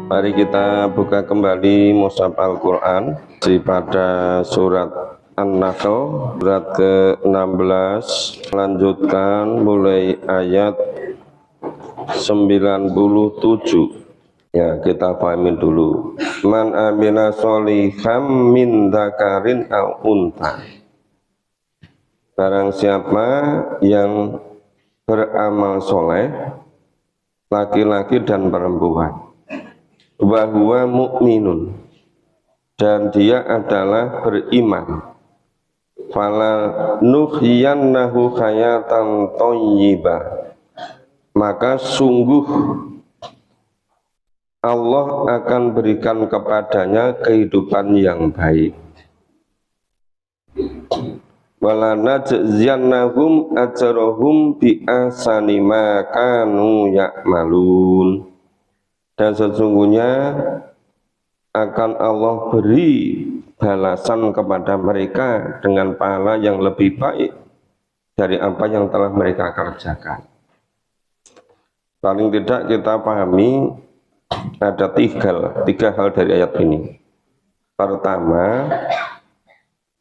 Mari kita buka kembali mushaf Al-Quran pada surat An-Nahl, surat ke-16, lanjutkan mulai ayat 97. Ya, kita pahami dulu. Man amila sholiham min dzakarin aw unta. Barang siapa yang beramal soleh, laki-laki dan perempuan, wa huwa mu'minun, dan dia adalah beriman, fala nuhyiyannahu hayatan thayyibah, maka sungguh Allah akan berikan kepadanya kehidupan yang baik. Wala najziyannahum ajrahum bi ahsani ma kanu ya'malun, dan sesungguhnya akan Allah beri balasan kepada mereka dengan pahala yang lebih baik dari apa yang telah mereka kerjakan. Paling tidak kita pahami ada tiga hal dari ayat ini. Pertama,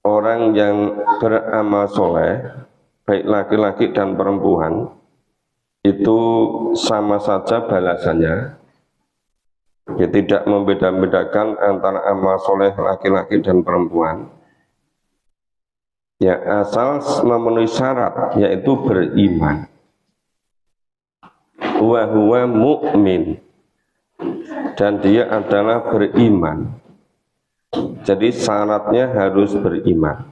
orang yang beramal soleh, baik laki-laki dan perempuan, itu sama saja balasannya. Ya, tidak membeda-bedakan antara amal soleh laki-laki dan perempuan. Ya, asal memenuhi syarat, yaitu beriman. Wa huwa mu'min, dan dia adalah beriman. Jadi syaratnya harus beriman.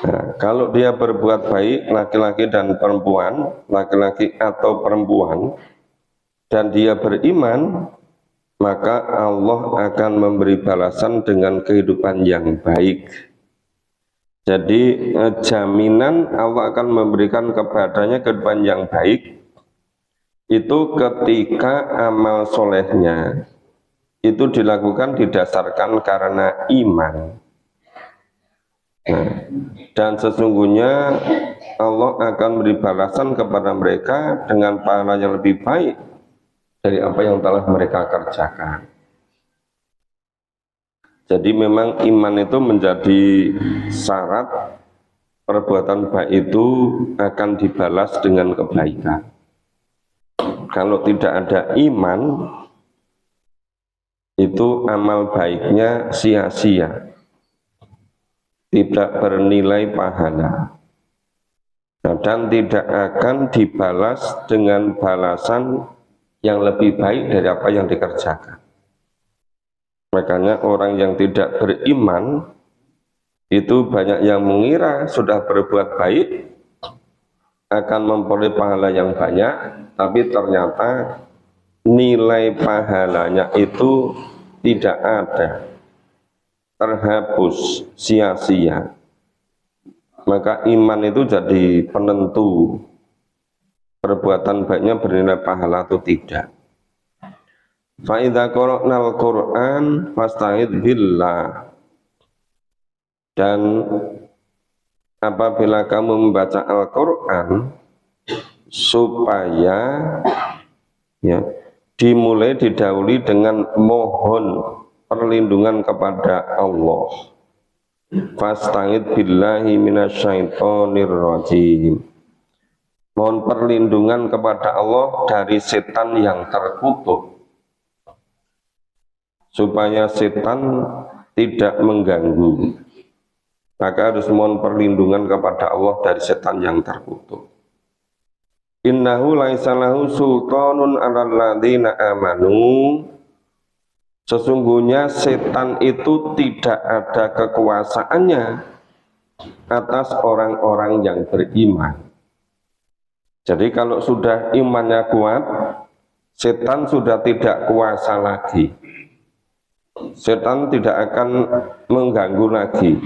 Nah, kalau dia berbuat baik, laki-laki dan perempuan, laki-laki atau perempuan, dan dia beriman, maka Allah akan memberi balasan dengan kehidupan yang baik. Jadi jaminan Allah akan memberikan kepadanya kehidupan yang baik itu ketika amal solehnya itu dilakukan didasarkan karena iman. Nah, dan sesungguhnya Allah akan beri balasan kepada mereka dengan pahala yang lebih baik dari apa yang telah mereka kerjakan. Jadi memang iman itu menjadi syarat perbuatan baik itu akan dibalas dengan kebaikan. Kalau tidak ada iman, itu amal baiknya sia-sia, tidak bernilai pahala, dan tidak akan dibalas dengan balasan yang lebih baik dari apa yang dikerjakan. Makanya orang yang tidak beriman itu banyak yang mengira sudah berbuat baik akan memperoleh pahala yang banyak, tapi ternyata nilai pahalanya itu tidak ada, terhapus, sia-sia. Maka iman itu jadi penentu perbuatan baiknya bernilai pahala atau tidak. Fa idza qara'nal Qur'an fasta'id billah, dan apabila kamu membaca Al-Quran, supaya ya dimulai didahului dengan mohon perlindungan kepada Allah. Fasta'id billahi minasyaitonir rajim, mohon perlindungan kepada Allah dari setan yang terkutuk, supaya setan tidak mengganggu. Maka harus mohon perlindungan kepada Allah dari setan yang terkutuk. Innahu laisa lahu sultanun 'alal ladzina amanu, sesungguhnya setan itu tidak ada kekuasaannya atas orang-orang yang beriman. Jadi kalau sudah imannya kuat, setan sudah tidak kuasa lagi. Setan tidak akan mengganggu lagi,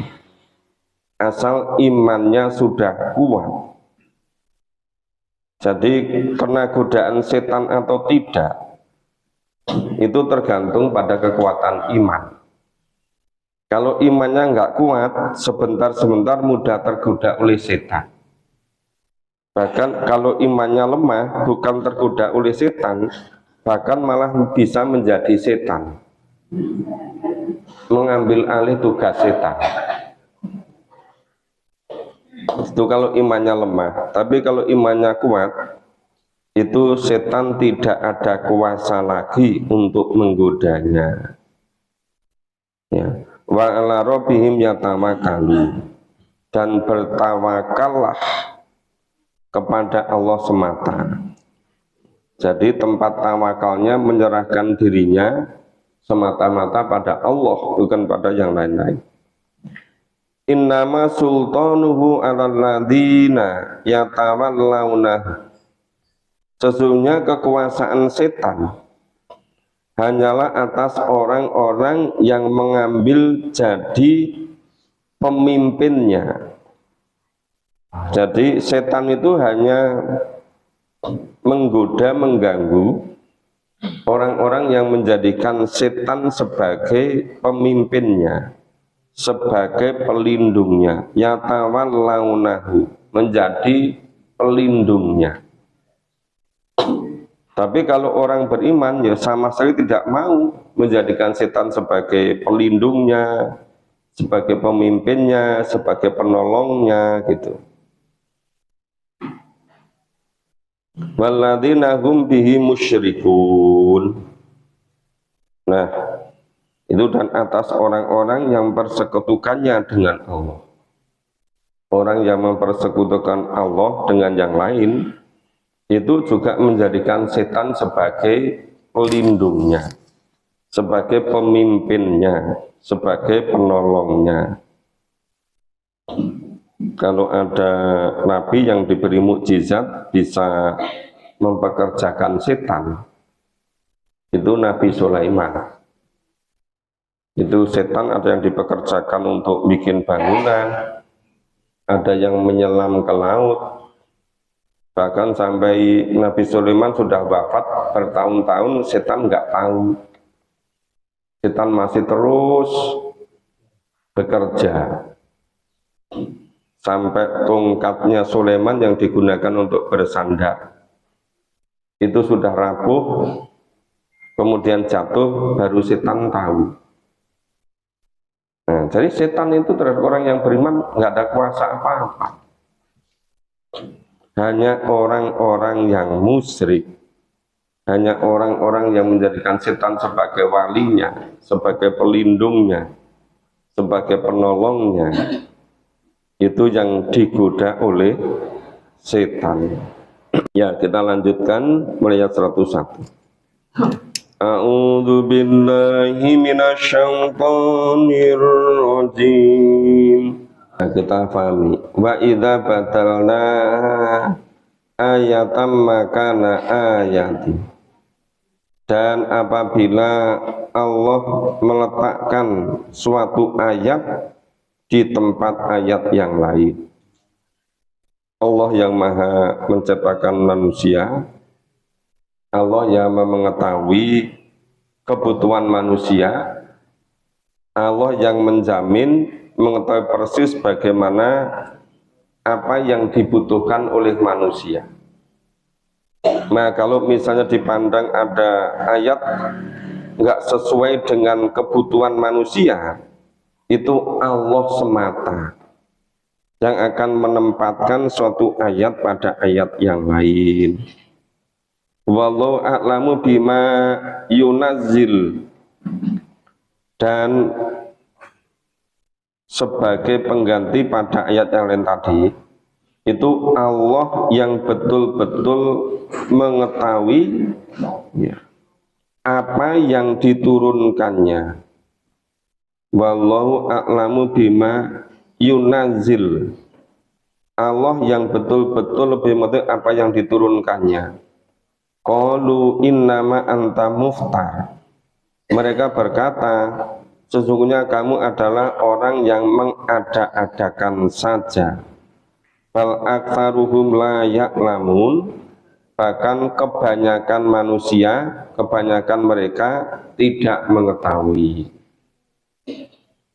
asal imannya sudah kuat. Jadi kena godaan setan atau tidak, itu tergantung pada kekuatan iman. Kalau imannya nggak kuat, sebentar-sebentar mudah tergoda oleh setan. Bahkan kalau imannya lemah, bukan tergoda oleh setan, bahkan malah bisa menjadi setan, mengambil alih tugas setan. Itu kalau imannya lemah. Tapi kalau imannya kuat, itu setan tidak ada kuasa lagi untuk menggodanya. Ya. Wa ala rabbihim yatawakkalu, dan bertawakallah kepada Allah semata. Jadi tempat tawakalnya menyerahkan dirinya semata-mata pada Allah, bukan pada yang lain-lain. Innama sultanuhu 'alal ladzina yatawallawna. Sesungguhnya kekuasaan setan hanyalah atas orang-orang yang mengambil jadi pemimpinnya. Jadi setan itu hanya menggoda, mengganggu orang-orang yang menjadikan setan sebagai pemimpinnya, sebagai pelindungnya. Yatawallawnahu, menjadi pelindungnya. Tapi kalau orang beriman ya sama sekali tidak mau menjadikan setan sebagai pelindungnya, sebagai pemimpinnya, sebagai penolongnya gitu. Walladzina hum bihi musyrikun. Nah, itu dan atas orang-orang yang persekutukannya dengan Allah. Orang yang mempersekutukan Allah dengan yang lain itu juga menjadikan setan sebagai pelindungnya, sebagai pemimpinnya, sebagai penolongnya. Kalau ada nabi yang diberi mukjizat bisa mempekerjakan setan, itu Nabi Sulaiman. Itu setan ada yang dipekerjakan untuk bikin bangunan, ada yang menyelam ke laut. Bahkan sampai Nabi Sulaiman sudah wafat bertahun-tahun, setan nggak tahu. Setan masih terus bekerja. Sampai tongkatnya Sulaiman yang digunakan untuk bersandar itu sudah rapuh, kemudian jatuh, baru setan tahu. Nah, jadi setan itu terhadap orang yang beriman nggak ada kuasa apa-apa. Hanya orang-orang yang musyrik, hanya orang-orang yang menjadikan setan sebagai walinya, sebagai pelindungnya, sebagai penolongnya, itu yang digoda oleh setan. Ya, kita lanjutkan mulai ayat 101. A'udzu billahi minasyaitonir rajim. Nah, kita pahami. Wa idza batalna ayatam makana ayati. Dan apabila Allah meletakkan suatu ayat di tempat ayat yang lain. Allah yang maha menciptakan manusia, Allah yang mengetahui kebutuhan manusia, Allah yang menjamin, mengetahui persis bagaimana apa yang dibutuhkan oleh manusia. Nah, kalau misalnya dipandang ada ayat nggak sesuai dengan kebutuhan manusia, itu Allah semata yang akan menempatkan suatu ayat pada ayat yang lain. Wallahu a'lamu bima yunazzil, dan sebagai pengganti pada ayat yang lain tadi, itu Allah yang betul-betul mengetahui ya, apa yang diturunkannya. Wallahu a'lamu bima yunazzil, Allah yang betul-betul lebih mengetahui apa yang diturunkannya. Qalu innama anta muftar, mereka berkata sesungguhnya kamu adalah orang yang mengada-adakan saja. Bal aktsaruhum la ya'lamun, bahkan kebanyakan manusia, kebanyakan mereka tidak mengetahui.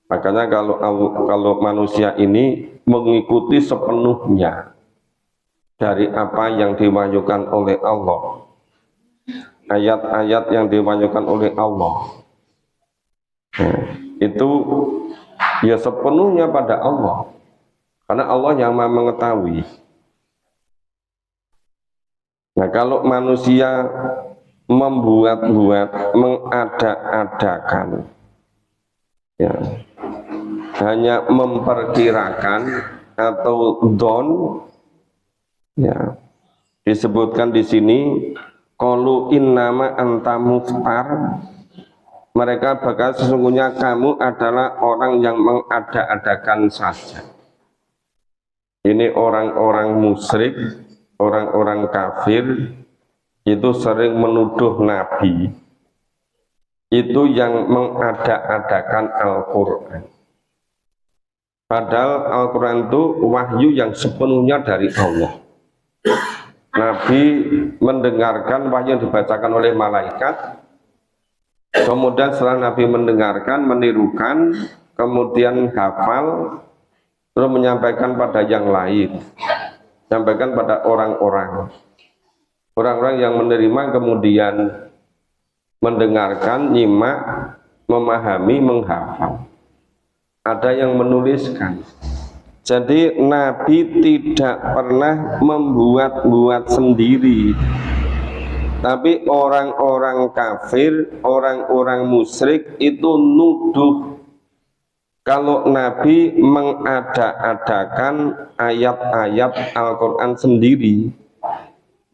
Makanya kalau manusia ini mengikuti sepenuhnya dari apa yang diwahyukan oleh Allah, ayat-ayat yang diwahyukan oleh Allah. Nah, itu ya sepenuhnya pada Allah, karena Allah yang Maha mengetahui. Nah, kalau manusia membuat-buat, mengada-adakan, ya, hanya memperkirakan atau don, ya, disebutkan di sini qalu innama anta muftar, mereka bakal sesungguhnya kamu adalah orang yang mengada-adakan saja. Ini orang-orang musyrik, orang-orang kafir itu sering menuduh Nabi itu yang mengada-adakan Al-Quran. Padahal Al-Quran itu wahyu yang sepenuhnya dari Allah. Nabi mendengarkan wahyu yang dibacakan oleh malaikat, kemudian setelah Nabi mendengarkan, menirukan, kemudian hafal, terus menyampaikan pada yang lain, sampaikan pada orang-orang yang menerima, kemudian mendengarkan, nyimak, memahami, menghafal. Ada yang menuliskan. Jadi Nabi tidak pernah membuat-buat sendiri, tapi orang-orang kafir, orang-orang musyrik itu nuduh kalau Nabi mengada-adakan ayat-ayat Al-Quran sendiri.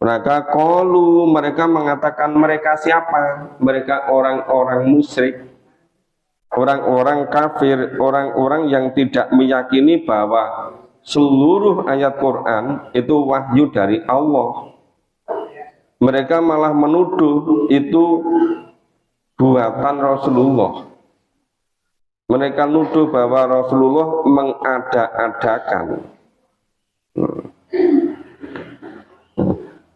Mereka mengatakan, mereka siapa? Mereka orang-orang musyrik, orang-orang kafir, orang-orang yang tidak meyakini bahwa seluruh ayat Quran itu wahyu dari Allah. Mereka malah menuduh itu buatan Rasulullah. Mereka nuduh bahwa Rasulullah mengada-adakan.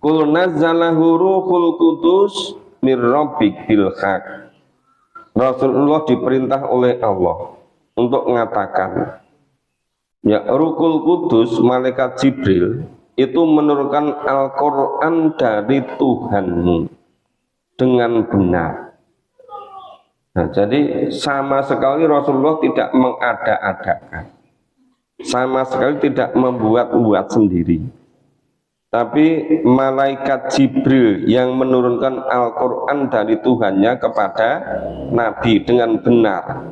Qul nazzalahu ruhul qudus mir rabbik bil haq. Rasulullah diperintah oleh Allah untuk mengatakan, ya, Ruhul Qudus, malaikat Jibril itu menurunkan Al-Quran dari Tuhanmu dengan benar. Nah, jadi sama sekali Rasulullah tidak mengada-adakan, sama sekali tidak membuat-buat sendiri, tapi malaikat Jibril yang menurunkan Al-Quran dari Tuhannya kepada Nabi dengan benar.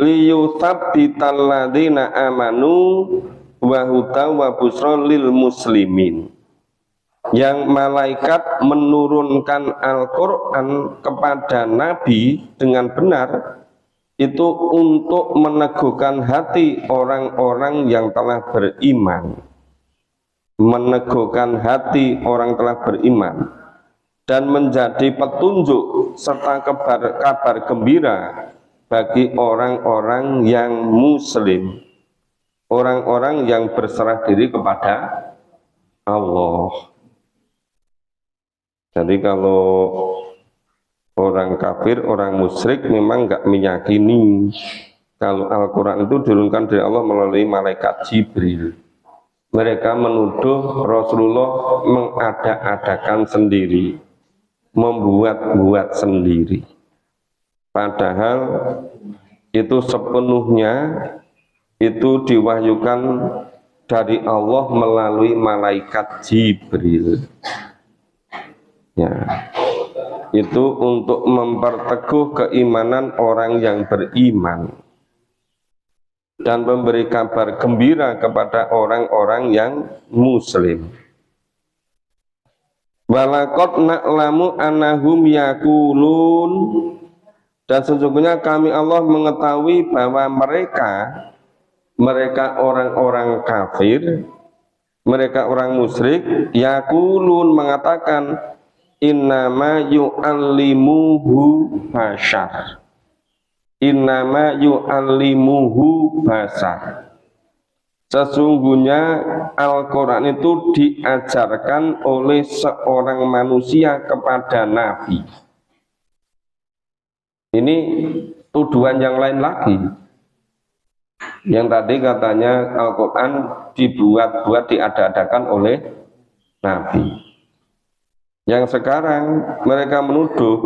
Liyuthabbital ladzina amanu wa huda wa busra lil muslimin. Yang malaikat menurunkan Al-Quran kepada Nabi dengan benar itu untuk meneguhkan hati orang-orang yang telah beriman, meneguhkan hati orang telah beriman, dan menjadi petunjuk serta kabar gembira bagi orang-orang yang muslim, orang-orang yang berserah diri kepada Allah. Jadi kalau orang kafir, orang musyrik memang nggak meyakini kalau Al-Quran itu diturunkan dari Allah melalui malaikat Jibril. Mereka menuduh Rasulullah mengada-adakan sendiri, membuat-buat sendiri. Padahal itu sepenuhnya itu diwahyukan dari Allah melalui malaikat Jibril. Ya, itu untuk memperteguh keimanan orang yang beriman dan memberi kabar gembira kepada orang-orang yang muslim. Walaqad na'lamu annahum yaqulun, dan sesungguhnya kami Allah mengetahui bahwa mereka orang-orang kafir, mereka orang musyrik, yaqulun mengatakan innama yu'allimuhu bashar. Innama yu'allimuhu bashar. Sesungguhnya Al-Quran itu diajarkan oleh seorang manusia kepada Nabi. Ini tuduhan yang lain lagi. Yang tadi katanya Al-Quran dibuat-buat, diada-adakan oleh Nabi. Yang sekarang mereka menuduh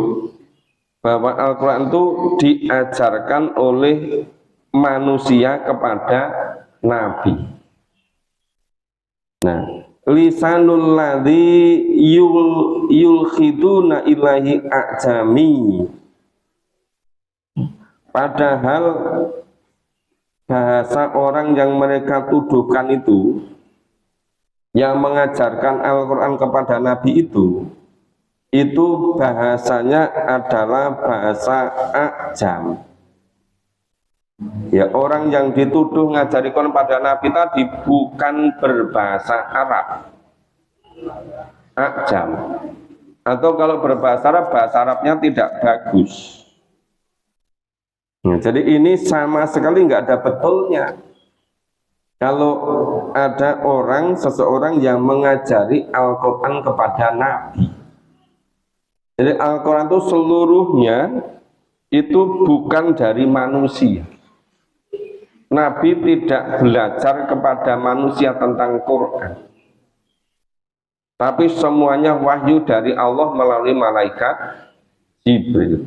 bahwa Al-Quran itu diajarkan oleh manusia kepada Nabi. Nah, lisanul ladzi yulkhiduna ilahi a'jami. Padahal bahasa orang yang mereka tuduhkan itu, yang mengajarkan Al-Quran kepada Nabi itu bahasanya adalah bahasa A'jam. Ya, orang yang dituduh ngajari Quran pada Nabi tadi bukan berbahasa Arab, A'jam. Atau kalau berbahasa Arab, bahasa Arabnya tidak bagus. Nah, jadi ini sama sekali nggak ada betulnya. Kalau ada seseorang yang mengajari Al-Quran kepada Nabi. Jadi Al-Quran itu seluruhnya itu bukan dari manusia. Nabi tidak belajar kepada manusia tentang Quran. Tapi semuanya wahyu dari Allah melalui malaikat Jibril.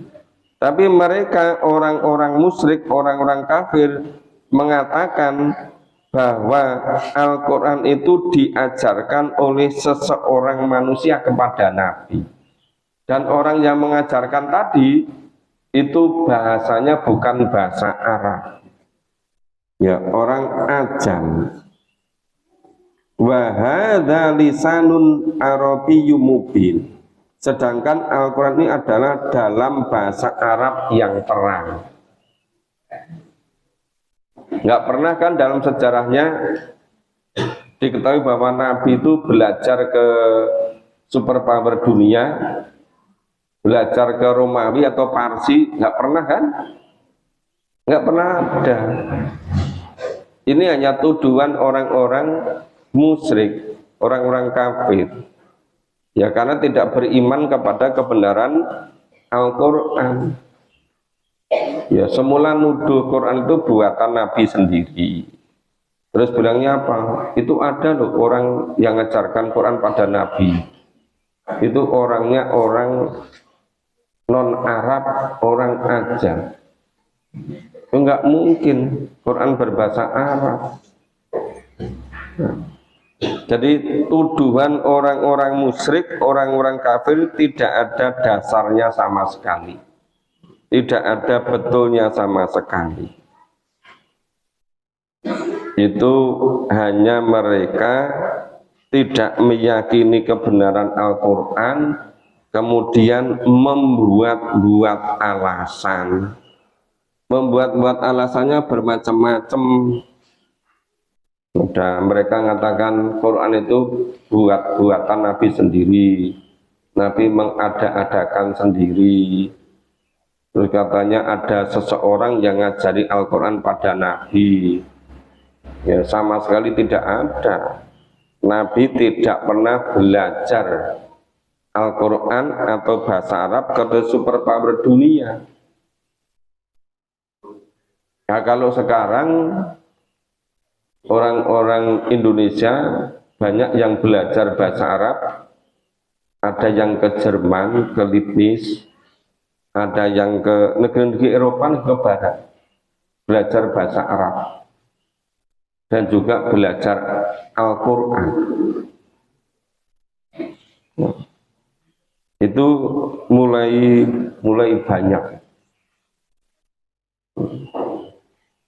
Tapi mereka orang-orang musyrik, orang-orang kafir mengatakan bahwa Al-Quran itu diajarkan oleh seseorang manusia kepada Nabi. Dan orang yang mengajarkan tadi itu bahasanya bukan bahasa Arab. Ya, orang Ajam. Wa hadza lisanun arabiyyum mubin. Sedangkan Al-Quran ini adalah dalam bahasa Arab yang terang. Nggak pernah kan dalam sejarahnya diketahui bahwa Nabi itu belajar ke superpower dunia, belajar ke Romawi atau Parsi, nggak pernah kan? Nggak pernah ada. Ini hanya tuduhan orang-orang musyrik, orang-orang kafir. Ya, karena tidak beriman kepada kebenaran Al-Quran. Ya, semula nuduh Quran itu buatan Nabi sendiri. Terus bilangnya apa? Itu ada loh orang yang ngajarkan Quran pada Nabi. Itu orangnya orang non-Arab, orang Ajam. Enggak mungkin Quran berbahasa Arab. Nah, jadi tuduhan orang-orang musyrik, orang-orang kafir tidak ada dasarnya sama sekali. Tidak ada betulnya sama sekali. Itu hanya mereka tidak meyakini kebenaran Al-Quran, kemudian membuat-buat alasan. Membuat-buat alasannya bermacam-macam. Udah, mereka mengatakan Quran itu buatan Nabi sendiri. Nabi mengada-adakan sendiri. Terus katanya ada seseorang yang ngajari Al-Quran pada Nabi. Ya, sama sekali tidak ada. Nabi tidak pernah belajar Al-Quran atau bahasa Arab ke superpower dunia. Nah, kalau sekarang orang-orang Indonesia banyak yang belajar bahasa Arab, ada yang ke Jerman, ke Leibniz, ada yang ke negeri-negeri Eropa ke barat, belajar bahasa Arab dan juga belajar Al-Quran. Nah, itu mulai banyak.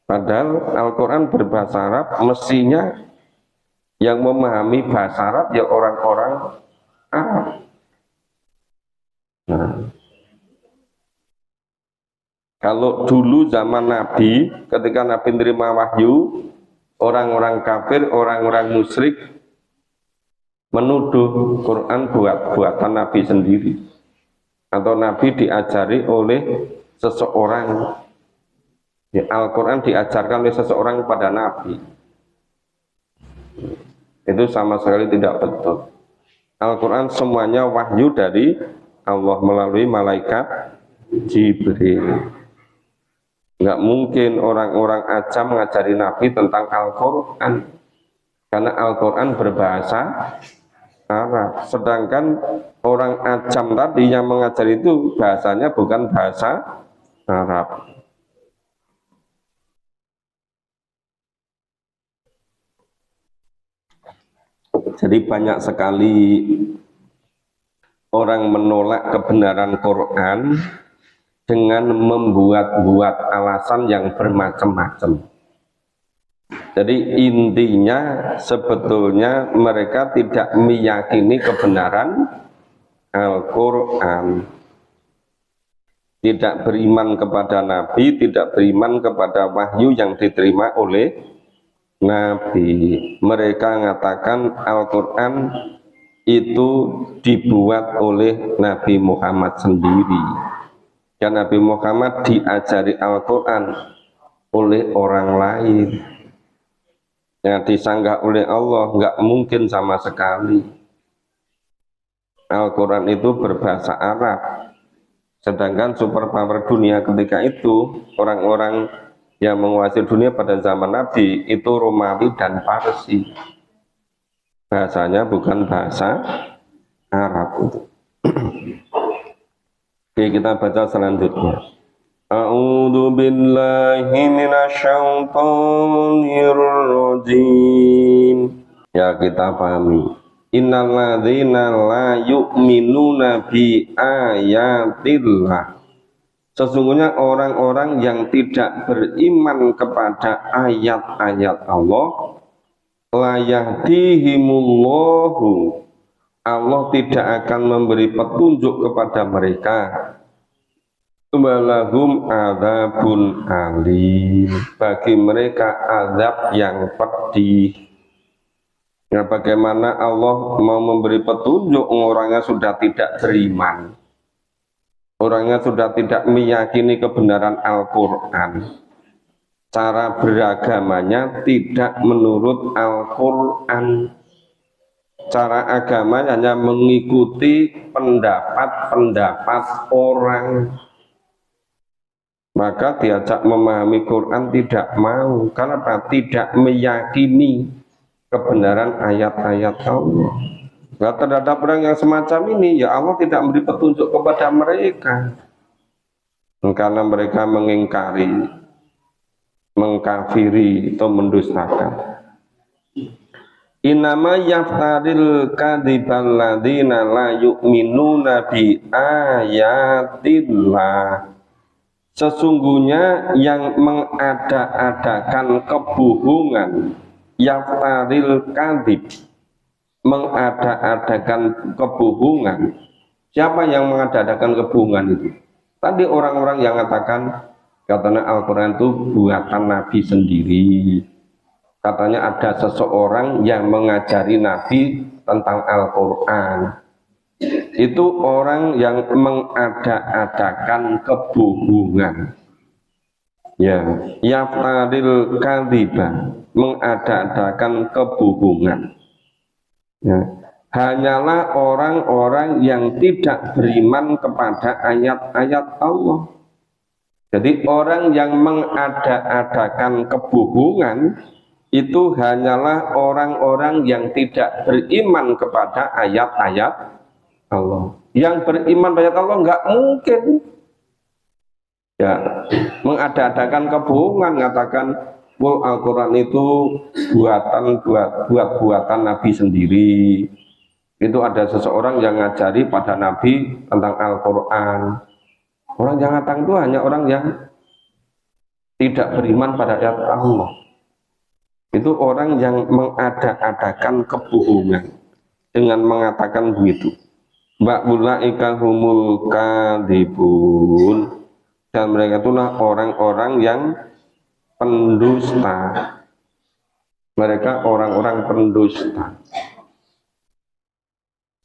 Padahal Al-Quran berbahasa Arab, mestinya yang memahami bahasa Arab ya orang-orang Arab. Nah, kalau dulu zaman Nabi, ketika Nabi menerima wahyu, orang-orang kafir, orang-orang musyrik menuduh Quran buatan Nabi sendiri, atau Nabi diajari oleh seseorang. Ya, Al-Quran diajarkan oleh seseorang kepada Nabi. Itu sama sekali tidak betul. Al-Quran semuanya wahyu dari Allah melalui malaikat Jibril. Nggak mungkin orang-orang Ajam mengajari Nabi tentang Al-Quran. Karena Al-Quran berbahasa Arab. Sedangkan orang Ajam tadi yang mengajar itu bahasanya bukan bahasa Arab. Jadi banyak sekali orang menolak kebenaran Quran dengan membuat-buat alasan yang bermacam-macam. Jadi intinya sebetulnya mereka tidak meyakini kebenaran Al-Quran, tidak beriman kepada Nabi, tidak beriman kepada wahyu yang diterima oleh Nabi. Mereka mengatakan Al-Quran itu dibuat oleh Nabi Muhammad sendiri. Dan Nabi Muhammad diajari Al-Quran oleh orang lain. Yang disanggah oleh Allah nggak mungkin sama sekali. Al-Quran itu berbahasa Arab. Sedangkan superpower dunia ketika itu, orang-orang yang menguasai dunia pada zaman Nabi itu Romawi dan Parsi. Bahasanya bukan bahasa Arab itu. Oke, kita baca selanjutnya. A'udzu billahi minasyaitonir rajim. Ya, kita pahami. Innalladzina la yu'minuna bi ayatillah. Sesungguhnya orang-orang yang tidak beriman kepada ayat-ayat Allah, la yahdihimullahu, Allah tidak akan memberi petunjuk kepada mereka. Walahum adzabun alim, bagi mereka azab yang pedih. Nah, bagaimana Allah mau memberi petunjuk orangnya sudah tidak beriman, orangnya sudah tidak meyakini kebenaran Al-Quran, cara beragamanya tidak menurut Al-Quran, cara agama hanya mengikuti pendapat-pendapat orang. Maka diajak memahami Quran tidak mau. Kenapa? Tidak meyakini kebenaran ayat-ayat Allah. Nah, terhadap orang yang semacam ini, ya Allah tidak memberi petunjuk kepada mereka. Karena mereka mengingkari, mengkafiri atau mendustakan. Innama yaftaril kadzibal ladzina la yu'minuna bi ayatillah. Sesungguhnya yang mengada-adakan kebohongan, yaftaril kadzib, mengada-adakan kebohongan. Siapa yang mengada-adakan kebohongan itu? Tadi orang-orang yang mengatakan katanya Al-Quran itu buatan Nabi sendiri. Katanya ada seseorang yang mengajari Nabi tentang Al-Quran. Itu orang yang mengada-adakan kebohongan. Ya, yaftaril kadziba, mengada-adakan kebohongan. Ya, hanyalah orang-orang yang tidak beriman kepada ayat-ayat Allah. Jadi orang yang mengada-adakan kebohongan itu hanyalah orang-orang yang tidak beriman kepada ayat-ayat Allah. Yang beriman pada Allah nggak mungkin ya mengada-adakan kebohongan, mengatakan Al-Quran itu buatan Nabi sendiri. Itu ada seseorang yang ngajari pada Nabi tentang Al-Quran. Orang yang ngatakan itu hanya orang yang tidak beriman pada ayat Allah. Itu orang yang mengada-adakan kebohongan dengan mengatakan begitu. Ba'ulaika humul kadzibun, dan mereka itulah orang-orang yang pendusta. Mereka orang-orang pendusta.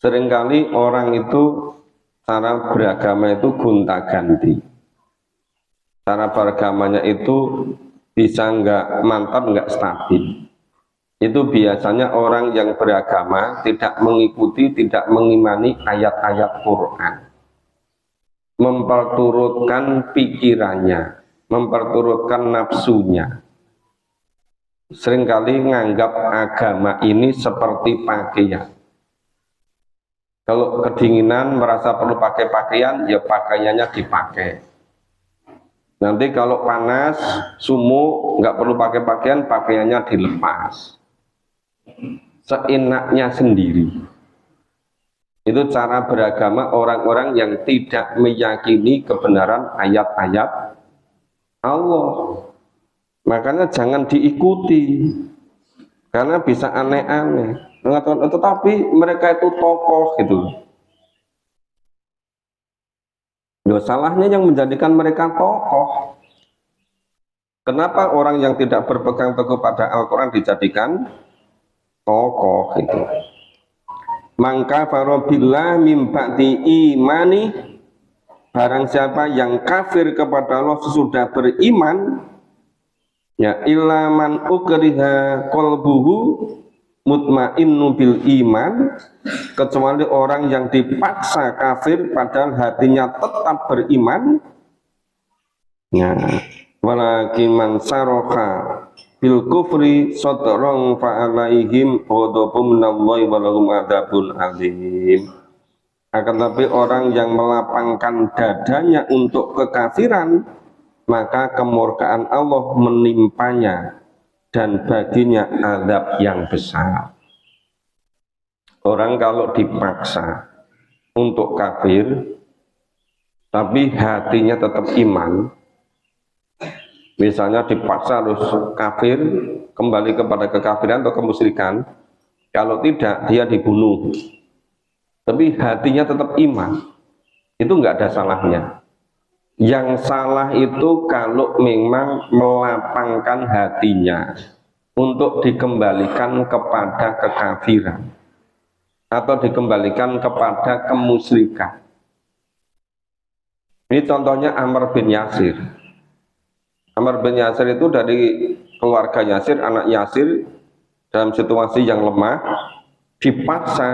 Seringkali orang itu cara beragama itu gonta-ganti. Cara beragamanya itu bisa nggak mantap, nggak stabil. Itu biasanya orang yang beragama tidak mengikuti, tidak mengimani ayat-ayat Quran, memperturutkan pikirannya, memperturutkan nafsunya. Seringkali menganggap agama ini seperti pakaian. Kalau kedinginan merasa perlu pakai pakaian, ya pakaiannya dipakai. Nanti kalau panas, sumuk, nggak perlu pakai pakaian, pakaiannya dilepas. Seenaknya sendiri. Itu cara beragama orang-orang yang tidak meyakini kebenaran ayat-ayat Allah. Makanya jangan diikuti, karena bisa aneh-aneh. Tetapi mereka itu tokoh gitu. Loh, salahnya yang menjadikan mereka tokoh. Kenapa orang yang tidak berpegang teguh pada Al-Quran dijadikan tokoh itu? Mangka farobillah mim ba'di imani, barang siapa yang kafir kepada Allah sesudah beriman, ya ilaman ukriha qalbuhu mutmainnu bil iman, kecuali orang yang dipaksa kafir padahal hatinya tetap beriman, ya walakin man saroha bil kufri sadrong fa'alaihim ghadabun minallahi walahum adzabun azim. Akan tapi orang yang melapangkan dadanya untuk kekafiran, maka kemurkaan Allah menimpanya dan baginya azab yang besar. Orang kalau dipaksa untuk kafir tapi hatinya tetap iman, misalnya dipaksa harus kafir, kembali kepada kekafiran atau kemusyrikan, kalau tidak dia dibunuh, tapi hatinya tetap iman, itu enggak ada salahnya. Yang salah itu kalau memang melapangkan hatinya untuk dikembalikan kepada kekafiran atau dikembalikan kepada kemusyrikan. Ini contohnya Ammar bin Yasir. Ammar bin Yasir itu dari keluarga Yasir, anak Yasir, dalam situasi yang lemah, dipaksa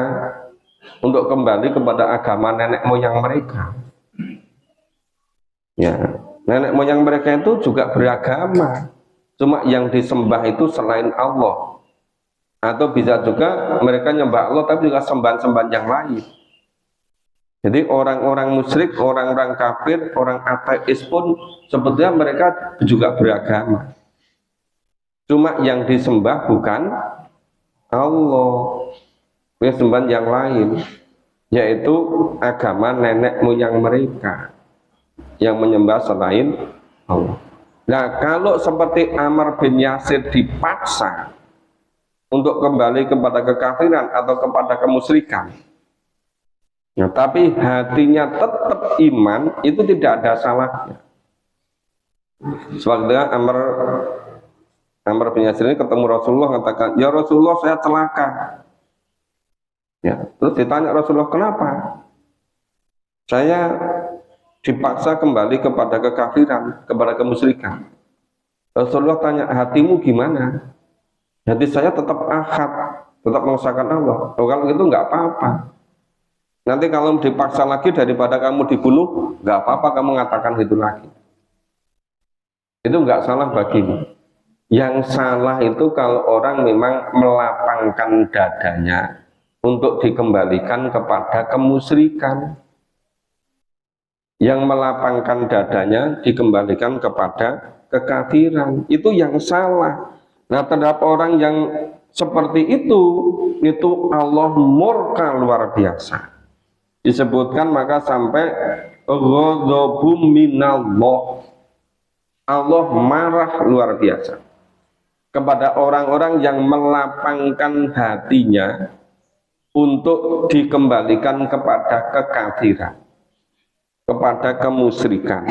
untuk kembali kepada agama nenek moyang mereka. Ya, nenek moyang mereka itu juga beragama, cuma yang disembah itu selain Allah. Atau bisa juga mereka nyembah Allah tapi juga sembahan-sembahan yang lain. Jadi orang-orang musyrik, orang-orang kafir, orang ateis pun sebetulnya mereka juga beragama. Cuma yang disembah bukan Allah, sembahan yang lain, yaitu agama nenek moyang mereka yang menyembah selain Allah. Nah, kalau seperti Ammar bin Yasir dipaksa untuk kembali kepada kekafiran atau kepada kemusyrikan, nah, tapi hatinya tetap iman, itu tidak ada salahnya. Sebagaimana Ammar bin Yasir ini ketemu Rasulullah, katakan, ya Rasulullah, saya celaka. Ya, terus ditanya Rasulullah, kenapa? Saya dipaksa kembali kepada kekafiran, kepada kemusyrikan. Rasulullah tanya, hatimu gimana? Hati saya tetap ahad, tetap mengesahkan Allah. Oh, kalau gitu nggak apa-apa. Nanti kalau dipaksa lagi daripada kamu dibunuh, nggak apa-apa kamu mengatakan itu lagi. Itu nggak salah bagimu. Yang salah itu kalau orang memang melapangkan dadanya untuk dikembalikan kepada kemusyrikan. Yang melapangkan dadanya dikembalikan kepada kekafiran, itu yang salah. Nah, terhadap orang yang seperti itu Allah murka luar biasa. Disebutkan maka sampai ghadabum minallah, Allah marah luar biasa kepada orang-orang yang melapangkan hatinya untuk dikembalikan kepada kekafiran, kepada kemusyrikan.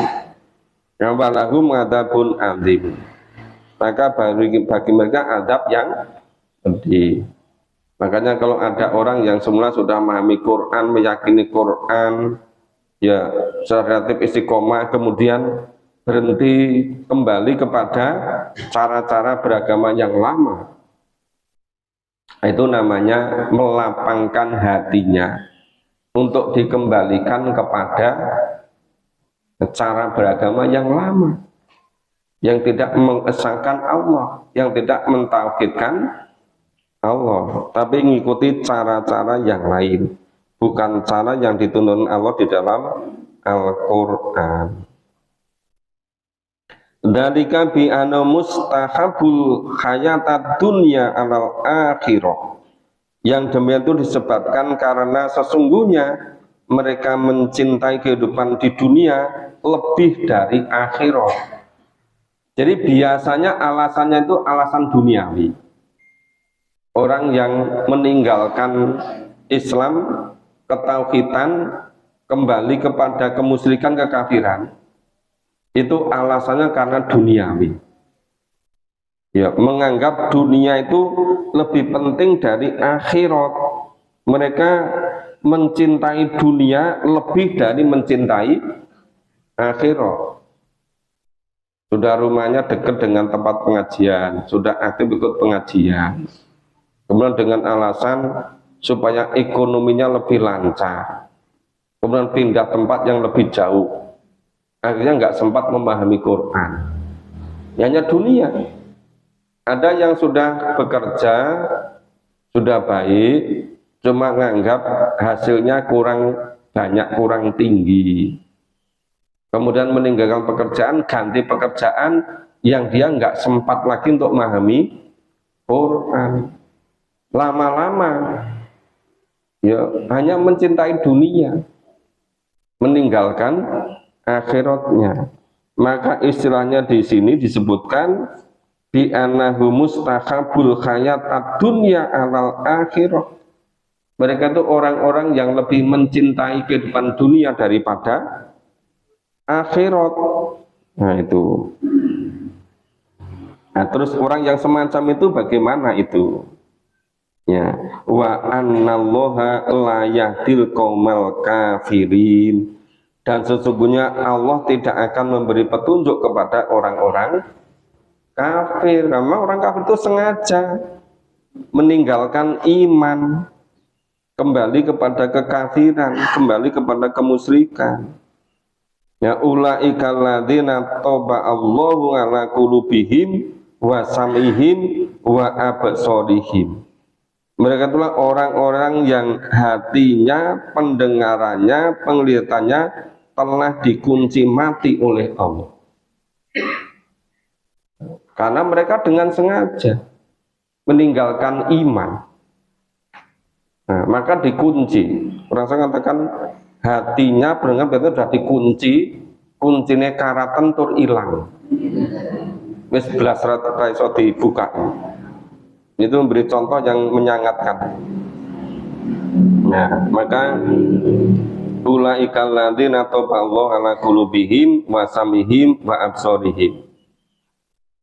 Walahum adzabun azim. Maka bagi mereka azab yang pedih. Makanya kalau ada orang yang semula sudah memahami Quran, meyakini Quran, ya secara relatif istiqomah, kemudian berhenti kembali kepada cara-cara beragama yang lama, itu namanya melapangkan hatinya untuk dikembalikan kepada cara beragama yang lama, yang tidak mengesahkan Allah, yang tidak mentauhidkan Allah, tapi mengikuti cara-cara yang lain. bukan cara yang dituntun Allah di dalam Al-Quran. Dalika bi anna mustahabul hayatad dunya alal akhirah. Yang demikian itu disebabkan karena sesungguhnya mereka mencintai kehidupan di dunia lebih dari akhirat. Jadi biasanya alasannya itu alasan duniawi. Orang yang meninggalkan Islam, ketauhidan, kembali kepada kemusyrikan, kekafiran, itu alasannya karena duniawi. Ya, menganggap dunia itu lebih penting dari akhirat. Mereka mencintai dunia lebih dari mencintai akhirat. Sudah rumahnya dekat dengan tempat pengajian, sudah aktif ikut pengajian. Kemudian dengan alasan supaya ekonominya lebih lancar. Kemudian pindah tempat yang lebih jauh. Akhirnya nggak sempat memahami Quran. Hanya dunia. Ada yang sudah bekerja, sudah baik, cuma nganggap hasilnya kurang banyak, kurang tinggi. Kemudian meninggalkan pekerjaan, ganti pekerjaan yang dia nggak sempat lagi untuk memahami Quran. Lama-lama ya hanya mencintai dunia, meninggalkan akhiratnya. Maka istilahnya di sini disebutkan bi annahu mustahabul hayatad dunya alal akhirah. Mereka itu orang-orang yang lebih mencintai kehidupan dunia daripada akhirat. Nah itu. Nah, terus orang yang semacam itu bagaimana itu? Ya, wa annallaha la yahdil qaumal kafirin. Dan sesungguhnya Allah tidak akan memberi petunjuk kepada orang-orang kafir. Karena orang kafir itu sengaja meninggalkan iman, kembali kepada kekafiran, kembali kepada kemusyrikan. Ya ulaikal ladzina taba Allahu ala qulubihim wa sam'ihim wa absarihim. Mereka itulah orang-orang yang hatinya, pendengarannya, penglihatannya telah dikunci mati oleh Allah. Karena mereka dengan sengaja meninggalkan iman. Nah, maka dikunci. Orang saya katakan hatinya pendengar itu sudah dikunci, kuncinya karatan tur ilang. Wis belas ra iso dibuka. Itu memberi contoh yang menyangatkan. Nah, maka ulaikal ladzina taballahu ala qulubihim wa samihim wa absarihim.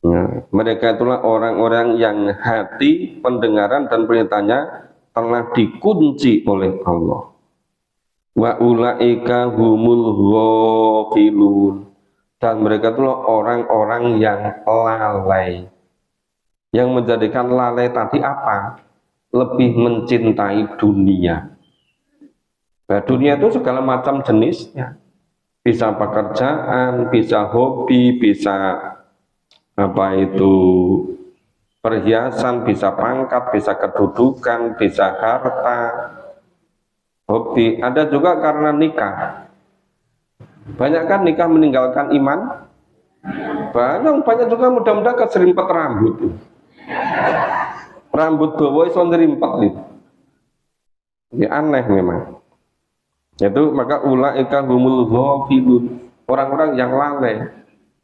Nah, mereka itulah orang-orang yang hati, pendengaran dan penglihatannya telah dikunci oleh Allah. Wa ulaika humul ghafilun. Dan mereka itulah orang-orang yang lalai. Yang menjadikan lalai tadi apa? Lebih mencintai dunia. Nah, dunia itu segala macam jenisnya. Bisa pekerjaan, bisa hobi, bisa apa itu perhiasan, bisa pangkat, bisa kedudukan, bisa harta, hobi. Ada juga karena nikah. Banyak kan nikah meninggalkan iman? Banyak juga mudah-mudahan keserimpet rambut. Rambut bawa iso ngerimpet nih. Ya aneh memang. Itu maka ulaika humul ghafilun. Orang-orang yang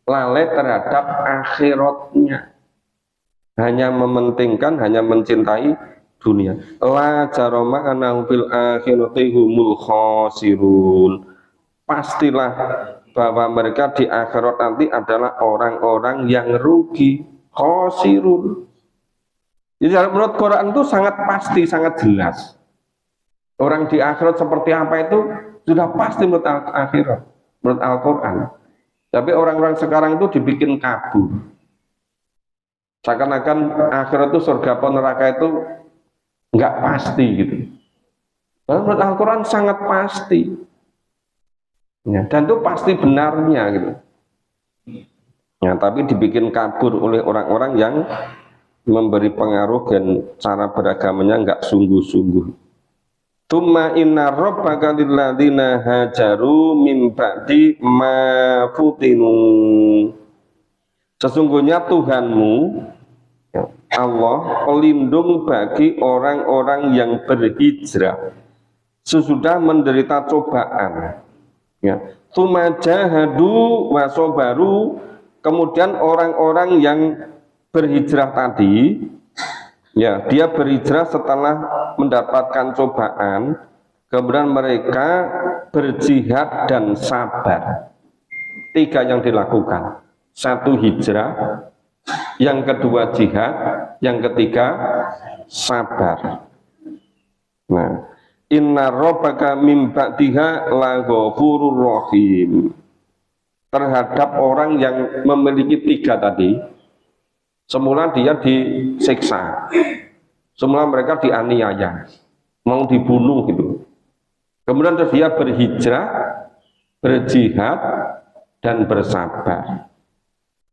lalai terhadap akhiratnya, hanya mementingkan, hanya mencintai dunia. La jarama annahu fil akhirati humul khasirun. Pastilah bahwa mereka di akhirat nanti adalah orang-orang yang rugi, khasirun. Jadi menurut Quran itu sangat pasti, sangat jelas. Orang di akhirat seperti apa itu sudah pasti menurut akhirat, menurut Al-Quran. Tapi orang-orang sekarang itu dibikin kabur. Seakan-akan akhirat itu surga atau neraka itu nggak pasti gitu. Menurut Al-Quran sangat pasti. Ya, dan itu pasti benarnya gitu. Ya, tapi dibikin kabur oleh orang-orang yang memberi pengaruh dan cara beragamanya nggak sungguh-sungguh. Tumma inna rabbaka lilladzina hajaru min ba'di ma futinu. Sesungguhnya Tuhanmu Allah pelindung bagi orang-orang yang berhijrah sesudah menderita cobaan. Ya. Tumma jahadu wa sabaru, kemudian orang-orang yang berhijrah tadi, ya, dia berhijrah setelah mendapatkan cobaan, kemudian mereka berjihad dan sabar. 3 yang dilakukan. 1 hijrah, yang kedua jihad, yang ketiga sabar. Nah, inna rabbaka mim ba'diha laghafurur rahim. Terhadap orang yang memiliki 3 tadi, semula dia disiksa, semula mereka dianiaya, mau dibunuh gitu. Kemudian dia berhijrah, berjihad, dan bersabar.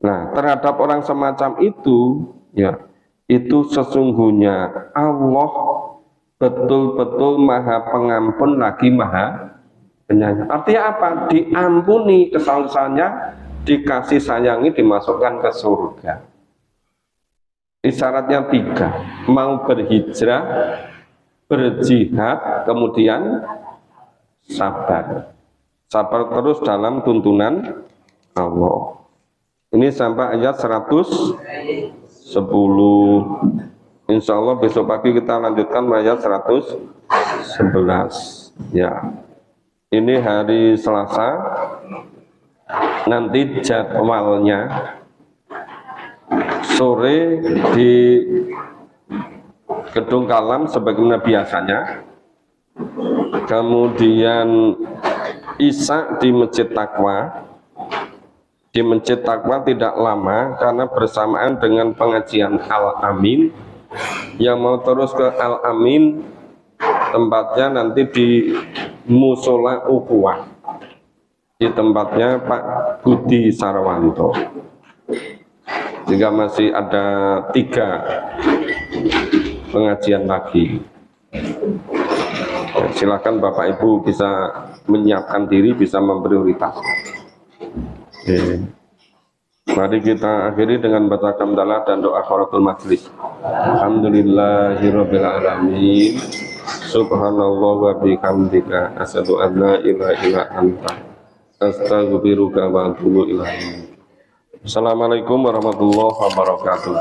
Nah, terhadap orang semacam itu, ya, itu sesungguhnya Allah betul-betul Maha Pengampun lagi Maha Penyayang. Artinya apa? Diampuni kesalahannya, dikasih sayangi, dimasukkan ke surga. Isyaratnya 3, mau berhijrah, berjihad, kemudian sabar. Sabar terus dalam tuntunan Allah. Ini sampai ayat 110. Insya Allah besok pagi kita lanjutkan ayat 111. Ya, ini hari Selasa. Nanti jadwalnya sore di Gedung Kalam sebagaimana biasanya. Kemudian Isya di Masjid Taqwa. Di Masjid Taqwa tidak lama karena bersamaan dengan pengajian Al-Amin. Yang mau terus ke Al-Amin, tempatnya nanti di Musola Ukhuwah, di tempatnya Pak Budi Sarwanto. Jika masih ada 3 pengajian lagi, ya, silakan Bapak Ibu bisa menyiapkan diri, bisa memprioritaskan. Mari kita akhiri dengan baca hamdalah dan doa kafaratul majlis. Alhamdulillahirabbil alamin. Subhanallah wa bihamdika asyhadu an la ilaha illa anta astaghfiruka wa atubu ilaik. Assalamualaikum warahmatullahi wabarakatuh.